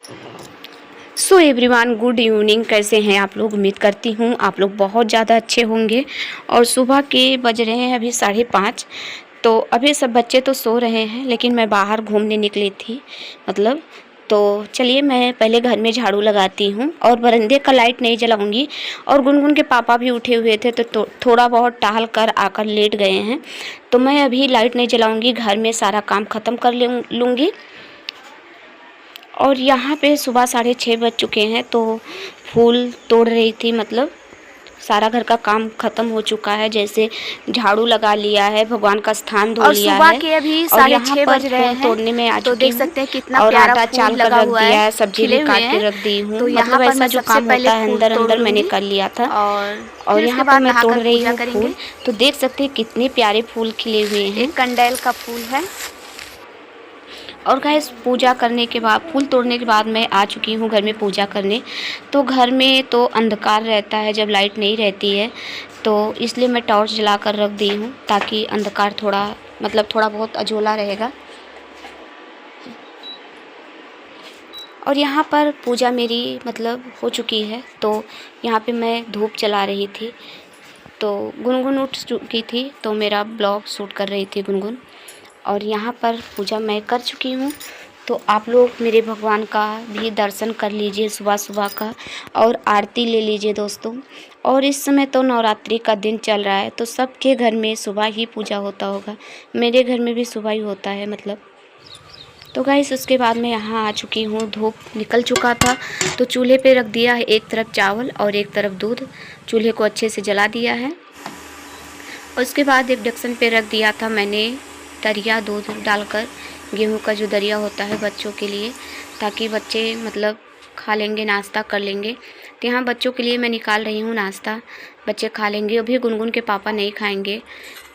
So everyone, good evening. कैसे हैं आप लोग? उम्मीद करती हूँ आप लोग बहुत ज़्यादा अच्छे होंगे। और सुबह के बज रहे हैं अभी 5:30। तो अभी सब बच्चे तो सो रहे हैं, लेकिन मैं बाहर घूमने निकली थी तो चलिए मैं पहले घर में झाड़ू लगाती हूँ और बरामदे का लाइट नहीं जलाऊंगी। और गुनगुन के पापा भी उठे हुए थे तो थोड़ा बहुत टहल कर आकर लेट गए हैं। तो मैं अभी लाइट नहीं जलाऊंगी, घर में सारा काम ख़त्म कर लूँगी। और यहाँ पे सुबह 6:30 बज चुके हैं तो फूल तोड़ रही थी। सारा घर का काम ख़त्म हो चुका है, जैसे झाड़ू लगा लिया है, भगवान का स्थान धो और लिया सुबह है। के अभी और यहाँ 6:30 पर बज रहे फूल हैं। तोड़ने में आ तो चुकी देख हूँ सकते हैं कितना और प्यारा आटा फूल चाल कर लगा रख हुआ दिया है, है, सब्जी भी खिले हुए काट के हैं। रख दी हूँ। तो यहाँ पर ऐसा मैं जो सबसे काम पहले होता है फूल अंदर तोड़ अंदर मैंने लूँगी कर लिया था। और और फिर उसके यहाँ पर बाद मैं तोड़ नहाकर रही पूजा हूँ करेंगे। फूल। तो देख सकते हैं कितने प्यारे फूल खिले हुए हैं। एक कंडेल का फूल है। और गाइस, पूजा करने के बाद, फूल तोड़ने के बाद मैं आ चुकी हूँ घर में पूजा करने। तो घर में तो अंधकार रहता है जब लाइट नहीं रहती है, तो इसलिए मैं टॉर्च जला कर रख दी हूँ ताकि अंधकार थोड़ा बहुत अजोला रहेगा। और यहाँ पर पूजा मेरी हो चुकी है। तो यहाँ पे मैं धूप जला रही थी। तो गुनगुन उठ चुकी थी तो मेरा ब्लॉग शूट कर रही थी गुनगुन। और यहाँ पर पूजा मैं कर चुकी हूँ। तो आप लोग मेरे भगवान का भी दर्शन कर लीजिए सुबह सुबह का, और आरती ले लीजिए दोस्तों। और इस समय तो नवरात्रि का दिन चल रहा है, तो सबके घर में सुबह ही पूजा होता होगा। मेरे घर में भी सुबह ही होता है तो गाइस, उसके बाद मैं यहाँ आ चुकी हूँ। धूप निकल चुका था तो चूल्हे पे रख दिया है, एक तरफ चावल और एक तरफ दूध। चूल्हे को अच्छे से जला दिया है। और उसके बाद एक इंडक्शन पे रख दिया था मैंने दरिया, दूध डालकर। गेहूं का जो दरिया होता है बच्चों के लिए, ताकि बच्चे खा लेंगे, नाश्ता कर लेंगे। तो यहाँ बच्चों के लिए मैं निकाल रही हूँ नाश्ता, बच्चे खा लेंगे। अभी गुनगुन के पापा नहीं खाएंगे,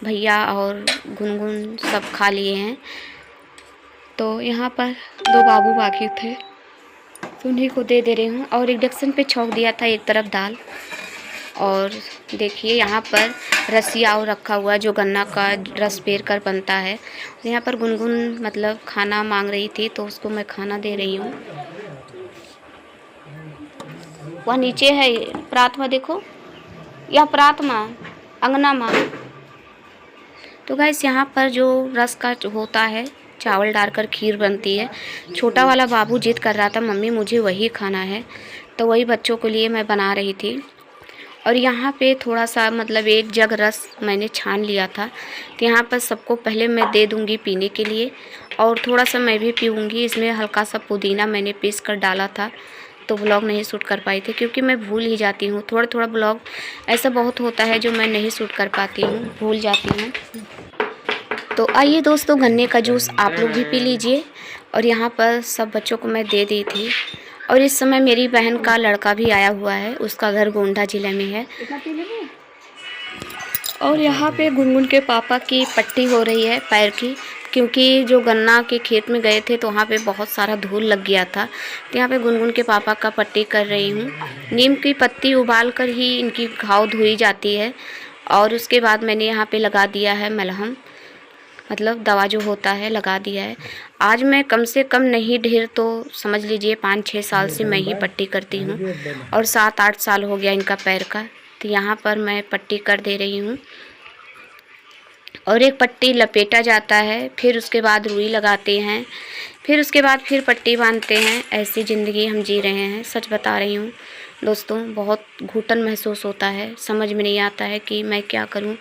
भैया और गुनगुन सब खा लिए हैं। तो यहाँ पर 2 बाबू बाकी थे तो उन्हीं को दे रही हूँ। और इंडक्शन पे छोंक दिया था एक तरफ दाल। और देखिए यहाँ पर रसिया और रखा हुआ है जो गन्ना का रस पेर कर बनता है। यहाँ पर गुनगुन खाना मांग रही थी तो उसको मैं खाना दे रही हूँ। वह नीचे है प्रात में, देखो यह प्रात में अंगना में। तो गाइस, यहाँ पर जो रस का होता है, चावल डालकर खीर बनती है। छोटा वाला बाबू जिद कर रहा था मम्मी मुझे वही खाना है, तो वही बच्चों के लिए मैं बना रही थी। और यहाँ पे थोड़ा सा एक जग रस मैंने छान लिया था। तो यहाँ पर सबको पहले मैं दे दूँगी पीने के लिए, और थोड़ा सा मैं भी पीऊँगी। इसमें हल्का सा पुदीना मैंने पीस कर डाला था, तो ब्लॉग नहीं शूट कर पाई थी क्योंकि मैं भूल ही जाती हूँ। थोड़ा थोड़ा ब्लॉग ऐसा बहुत होता है जो मैं नहीं शूट कर पाती हूँ, भूल जाती हूँ। तो आइए दोस्तों, गन्ने का जूस आप लोग भी पी लीजिए। और यहाँ पर सब बच्चों को मैं दे दी थी। और इस समय मेरी बहन का लड़का भी आया हुआ है, उसका घर गोंडा ज़िले में है। और यहाँ पे गुनगुन के पापा की पट्टी हो रही है पैर की, क्योंकि जो गन्ना के खेत में गए थे तो वहाँ पे बहुत सारा धूल लग गया था। तो यहाँ पे गुनगुन के पापा का पट्टी कर रही हूँ। नीम की पत्ती उबाल कर ही इनकी घाव धोई जाती है। और उसके बाद मैंने यहाँ पे लगा दिया है मलहम, दवा जो होता है लगा दिया है। आज मैं कम से कम नहीं ढेर तो समझ लीजिए 5-6 साल से मैं ही पट्टी करती हूँ, और 7-8 साल हो गया इनका पैर का। तो यहाँ पर मैं पट्टी कर दे रही हूँ। और एक पट्टी लपेटा जाता है, फिर उसके बाद रुई लगाते हैं, फिर उसके बाद फिर पट्टी बांधते हैं। ऐसी ज़िंदगी हम जी रहे हैं, सच बता रही हूँ दोस्तों। बहुत घुटन महसूस होता है, समझ में नहीं आता है कि मैं क्या करूँ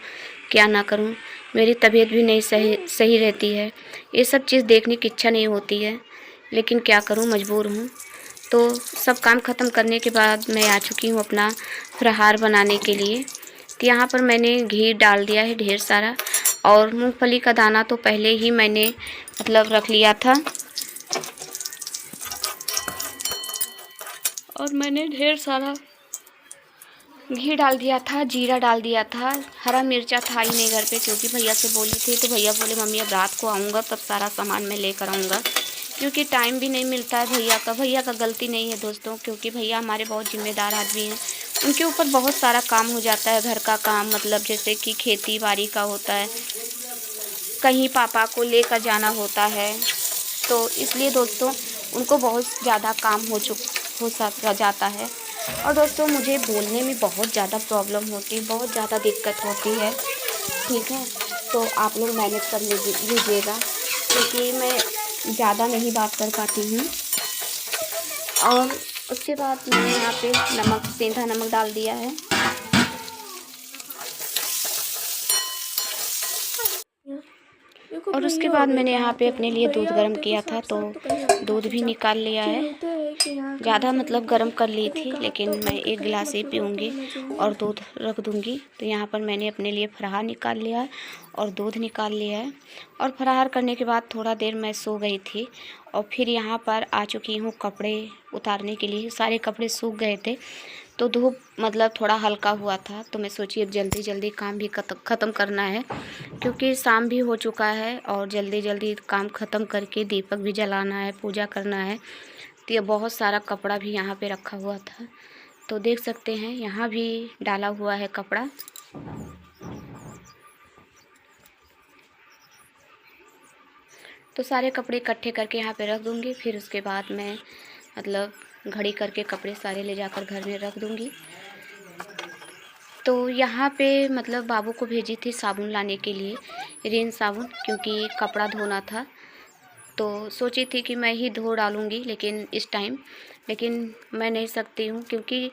क्या ना करूँ। मेरी तबीयत भी नहीं सही रहती है, ये सब चीज़ देखने की इच्छा नहीं होती है, लेकिन क्या करूँ, मजबूर हूँ। तो सब काम ख़त्म करने के बाद मैं आ चुकी हूँ अपना फलाहार बनाने के लिए। तो यहाँ पर मैंने घी डाल दिया है ढेर सारा, और मूंगफली का दाना तो पहले ही मैंने रख लिया था। और मैंने ढेर सारा घी डाल दिया था, जीरा डाल दिया था। हरा मिर्चा था ही नहीं घर पे, क्योंकि भैया से बोली थी तो भैया बोले मम्मी अब रात को आऊँगा तब सारा सामान मैं लेकर आऊँगा, क्योंकि टाइम भी नहीं मिलता है भैया का गलती नहीं है दोस्तों, क्योंकि भैया हमारे बहुत जिम्मेदार आदमी हैं। उनके ऊपर बहुत सारा काम हो जाता है, घर का काम जैसे कि खेती बाड़ी का होता है, कहीं पापा को लेकर जाना होता है। तो इसलिए दोस्तों उनको बहुत ज़्यादा काम हो जाता है। और दोस्तों मुझे बोलने में बहुत ज़्यादा प्रॉब्लम होती है, बहुत ज़्यादा दिक्कत होती है, ठीक है। तो आप लोग मैनेज कर लीजिएगा, क्योंकि मैं ज़्यादा नहीं बात कर पाती हूँ। और उसके बाद मैंने यहाँ पे सेंधा नमक डाल दिया है। और उसके बाद मैंने यहाँ पे अपने लिए दूध गर्म किया था, तो दूध भी निकाल लिया है। ज़्यादा मतलब गर्म कर ली थी, लेकिन मैं 1 गिलास ही पीऊँगी और दूध रख दूँगी। तो यहाँ पर मैंने अपने लिए फराहार निकाल लिया है और दूध निकाल लिया है। और फराहार करने के बाद थोड़ा देर मैं सो गई थी और फिर यहाँ पर आ चुकी हूँ कपड़े उतारने के लिए। सारे कपड़े सूख गए थे, तो धूप मतलब थोड़ा हल्का हुआ था, तो मैं सोची अब जल्दी जल्दी काम भी ख़त्म करना है, क्योंकि शाम भी हो चुका है और जल्दी जल्दी काम ख़त्म करके दीपक भी जलाना है, पूजा करना है। तो ये बहुत सारा कपड़ा भी यहाँ पे रखा हुआ था, तो देख सकते हैं यहाँ भी डाला हुआ है कपड़ा। तो सारे कपड़े इकट्ठे करके यहाँ पे रख दूँगी। फिर उसके बाद मैं मतलब घड़ी करके कपड़े सारे ले जाकर घर में रख दूँगी। तो यहाँ पे मतलब बाबू को भेजी थी साबुन लाने के लिए, रिन साबुन, क्योंकि कपड़ा धोना था। तो सोची थी कि मैं ही धो डालूँगी लेकिन इस टाइम, लेकिन मैं नहीं सकती हूँ, क्योंकि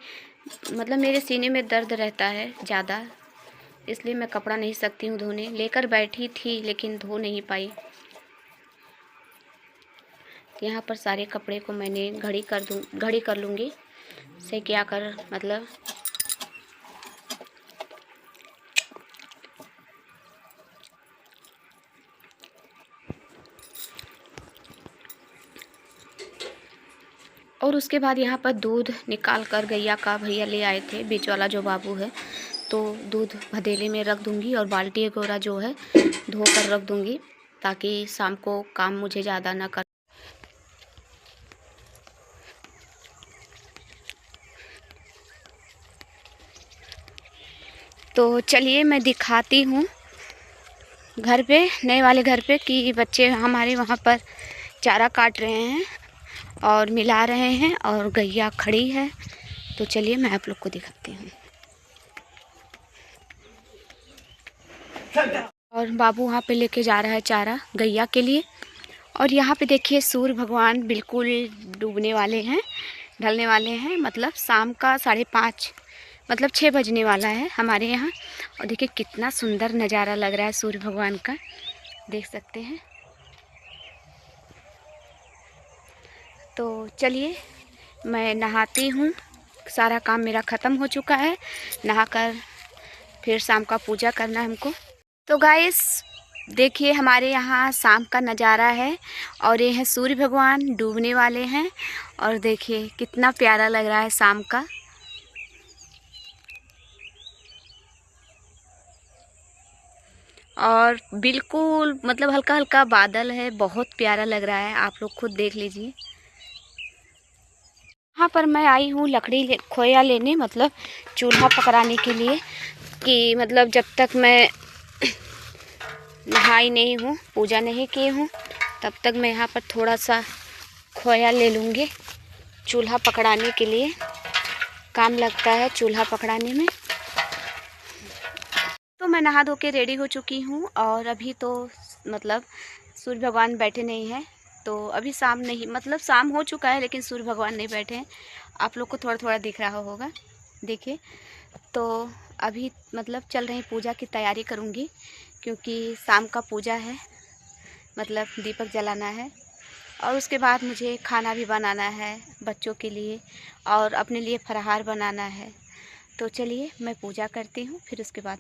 मतलब मेरे सीने में दर्द रहता है ज़्यादा, इसलिए मैं कपड़ा नहीं सकती हूँ धोने। लेकर बैठी थी लेकिन धो नहीं पाई। तो यहाँ पर सारे कपड़े को मैंने घड़ी कर लूँगी से क्या कर मतलब और उसके बाद यहाँ पर दूध निकाल कर गैया का भैया ले आए थे, बीच वाला जो बाबू है, तो दूध भदेले में रख दूँगी और बाल्टी गोरा जो है धो कर रख दूँगी, ताकि शाम को काम मुझे ज़्यादा ना कर। तो चलिए मैं दिखाती हूँ घर पे, नए वाले घर पे, कि बच्चे हमारे वहाँ पर चारा काट रहे हैं और मिला रहे हैं और गैया खड़ी है। तो चलिए मैं आप लोग को दिखाती हूँ। और बाबू वहाँ पे लेके जा रहा है चारा गैया के लिए। और यहाँ पे देखिए सूर्य भगवान बिल्कुल डूबने वाले हैं, ढलने वाले हैं, मतलब शाम का 5:30 मतलब 6 बजने वाला है हमारे यहाँ। और देखिए कितना सुंदर नज़ारा लग रहा है सूर्य भगवान का, देख सकते हैं। तो चलिए मैं नहाती हूँ, सारा काम मेरा ख़त्म हो चुका है। नहाकर फिर शाम का पूजा करना है हमको। तो गाइस देखिए हमारे यहाँ शाम का नज़ारा है और ये है सूर्य भगवान डूबने वाले हैं। और देखिए कितना प्यारा लग रहा है शाम का। और बिल्कुल मतलब हल्का हल्का बादल है, बहुत प्यारा लग रहा है, आप लोग खुद देख लीजिए। यहाँ पर मैं आई हूँ खोया लेने, मतलब चूल्हा पकड़ाने के लिए, कि मतलब जब तक मैं नहाई नहीं हूँ, पूजा नहीं की हूँ, तब तक मैं यहाँ पर थोड़ा सा खोया ले लूँगी। चूल्हा पकड़ाने के लिए काम लगता है चूल्हा पकड़ाने में। तो मैं नहा धो के रेडी हो चुकी हूँ और अभी तो मतलब सूर्य भगवान बैठे नहीं हैं, तो अभी शाम नहीं, मतलब शाम हो चुका है लेकिन सूर्य भगवान नहीं बैठे हैं। आप लोग को थोड़ा थोड़ा दिख रहा होगा, देखिए। तो अभी मतलब चल रही पूजा की तैयारी करूँगी, क्योंकि शाम का पूजा है, मतलब दीपक जलाना है। और उसके बाद मुझे खाना भी बनाना है बच्चों के लिए और अपने लिए फलाहार बनाना है। तो चलिए मैं पूजा करती हूँ, फिर उसके बाद।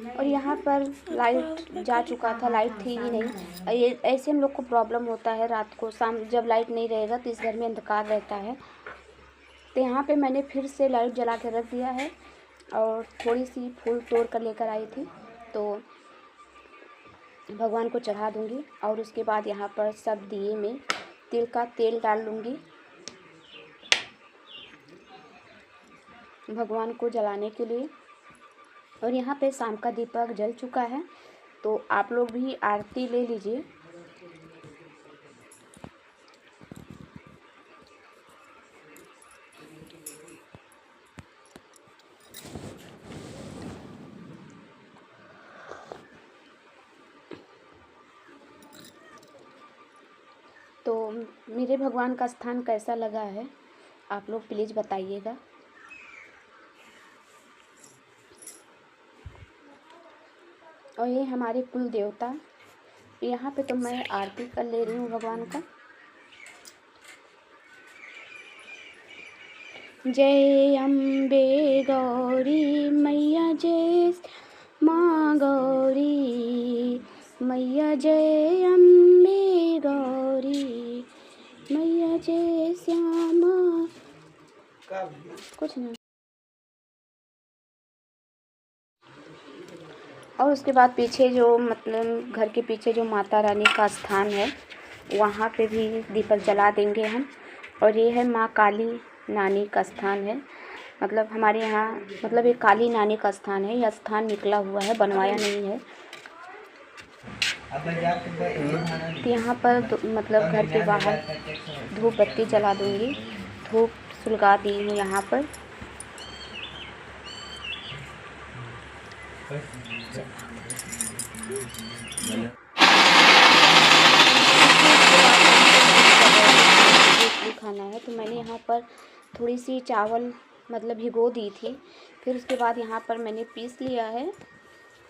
और यहाँ पर लाइट जा चुका था, लाइट थी ही नहीं। ये ऐसे हम लोग को प्रॉब्लम होता है रात को, शाम जब लाइट नहीं रहेगा तो इस घर में अंधकार रहता है। तो यहाँ पे मैंने फिर से लाइट जला के रख दिया है और थोड़ी सी फूल तोड़ कर लेकर आई थी, तो भगवान को चढ़ा दूँगी। और उसके बाद यहाँ पर सब दिए में तिल का तेल डाल लूँगी भगवान को जलाने के लिए। और यहाँ पे शाम का दीपक जल चुका है, तो आप लोग भी आरती ले लीजिए। तो मेरे भगवान का स्थान कैसा लगा है आप लोग प्लीज़ बताइएगा। और ये हमारे कुल देवता, यहाँ पे तो मैं आरती कर ले रही हूँ भगवान का। जय अम्बे गौरी मैया, जय माँ गौरी मैया, जय अम्बे गौरी मैया, जय श्यामा कुछ नहीं। और उसके बाद पीछे जो मतलब घर के पीछे जो माता रानी का स्थान है वहाँ पे भी दीपक जला देंगे हम। और ये है माँ काली नानी का स्थान है, मतलब हमारे यहाँ मतलब ये काली नानी का स्थान है। यह स्थान निकला हुआ है, बनवाया नहीं है। तो यहाँ पर मतलब घर के बाहर धूप बत्ती जला दूँगी, धूप सुलगा दी हूँ यहाँ पर। खाना है तो मैंने यहाँ पर थोड़ी सी चावल मतलब भिगो दी थी, फिर उसके बाद यहाँ पर मैंने पीस लिया है।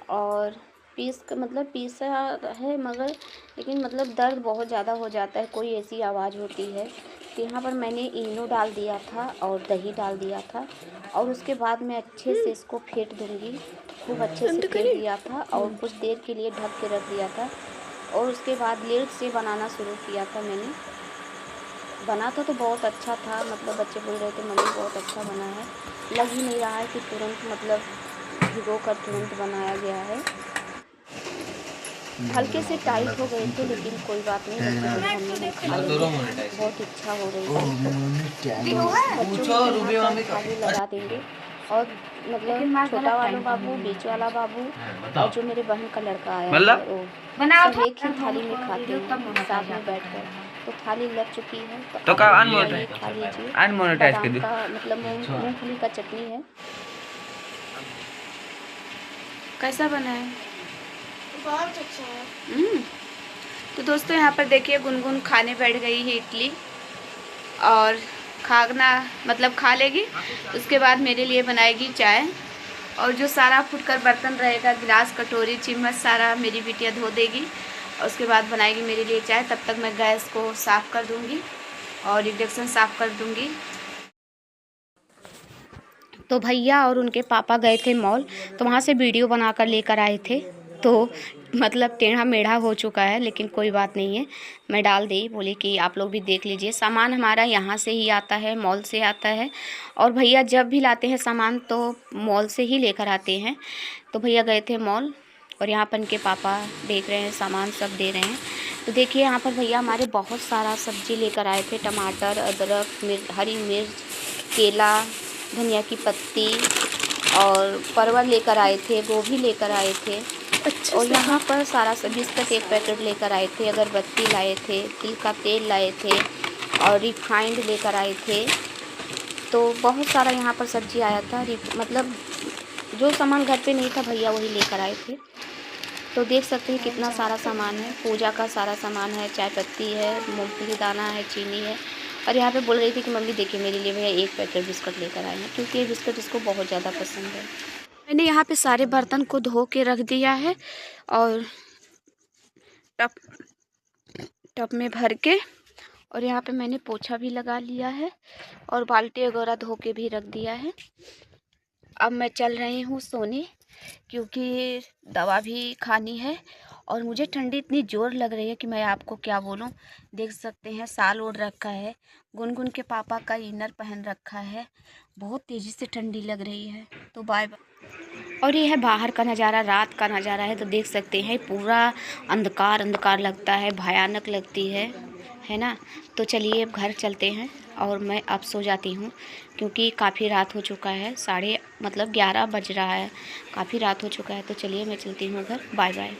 और पीसा है मगर लेकिन मतलब दर्द बहुत ज़्यादा हो जाता है, कोई ऐसी आवाज़ होती है। तो यहाँ पर मैंने इनो डाल दिया था और दही डाल दिया था और उसके बाद मैं अच्छे से इसको फेंट दूँगी। खूब अच्छे से फेंट दिया था और कुछ देर के लिए ढक के रख दिया था। और उसके बाद लेट से बनाना शुरू किया था मैंने। बना था तो बहुत अच्छा था, मतलब बच्चे बोल रहे थे मम्मी बहुत अच्छा बना है। लग ही नहीं रहा है कि तुरंत मतलब भिगो कर तुरंत बनाया गया है। हल्के से टाइट हो गए थे लेकिन कोई बात नहीं, बच्चे बोले मम्मी हम खा लेंगे, बहुत इच्छा हो रही थी तो बच्चों को थाली लगा देंगे। और मतलब छोटा वाला बाबू, बीच वाला बाबू और जो मेरे बहन का लड़का आया है वो सब एक ही थाली में खाते हैं साथ में बैठकर। तो थाली लग चुकी है तो खा लीजिए। बादाम का मतलब मूंगफली का चटनी है। कैसा बना है? बहुत अच्छा है। तो दोस्तों यहाँ पर देखिए गुनगुन खाने बैठ गई है इडली और खाना मतलब खा लेगी। उसके बाद मेरे लिए बनाएगी चाय और जो सारा फुटकर बर्तन रहेगा, गिलास कटोरी चम्मच सारा मेरी बिटिया धो देगी और उसके बाद बनाएगी मेरे लिए चाय। तब तक मैं गैस को साफ़ कर दूँगी और इंडक्शन साफ़ कर दूँगी। तो भैया और उनके पापा गए थे मॉल, तो वहाँ से वीडियो बनाकर लेकर आए थे। तो मतलब टेढ़ा मेढ़ा हो चुका है लेकिन कोई बात नहीं है, मैं डाल दी, बोली कि आप लोग भी देख लीजिए। सामान हमारा यहाँ से ही आता है, मॉल से आता है। और भैया जब भी लाते हैं सामान तो मॉल से ही लेकर आते हैं। तो भैया गए थे मॉल और यहाँ पर इनके पापा देख रहे हैं, सामान सब दे रहे हैं। तो देखिए यहाँ पर भैया हमारे बहुत सारा सब्ज़ी लेकर आए थे, टमाटर, अदरक, हरी मिर्च, केला, धनिया की पत्ती और परवल लेकर आए थे, गोभी लेकर आए थे। और यहाँ पर सारा बिस्कुट एक पैकेट लेकर आए थे, अगरबत्ती लाए थे, तिल का तेल लाए थे और रिफाइंड लेकर आए थे। तो बहुत सारा यहाँ पर सब्जी आया था, मतलब जो सामान घर पे नहीं था भैया वही लेकर आए थे। तो देख सकते हैं कितना सारा सामान है, पूजा का सारा सामान है, चाय पत्ती है, मूंगफली दाना है, चीनी है। और यहाँ पे बोल रही थी कि मम्मी देखिए मेरे लिए भैया एक पैकेट बिस्कुट लेकर आए हैं क्योंकि ये बिस्कुट इसको बहुत ज़्यादा पसंद है। मैंने यहाँ पे सारे बर्तन को धो के रख दिया है और टब में भर के, और यहाँ पे मैंने पोछा भी लगा लिया है और बाल्टी वगैरह धो के भी रख दिया है। अब मैं चल रही हूँ सोने क्योंकि दवा भी खानी है और मुझे ठंडी इतनी ज़ोर लग रही है कि मैं आपको क्या बोलूँ। देख सकते हैं साल ओढ़ रखा है, गुनगुन के पापा का इनर पहन रखा है, बहुत तेज़ी से ठंडी लग रही है। तो बाय बाय। और ये है बाहर का नज़ारा, रात का नज़ारा है। तो देख सकते हैं पूरा अंधकार अंधकार लगता है, भयानक लगती है ना। तो चलिए अब घर चलते हैं और मैं अब सो जाती हूँ क्योंकि काफ़ी रात हो चुका है, 11:30 बज रहा है, काफ़ी रात हो चुका है। तो चलिए मैं चलती हूँ घर। Bye bye.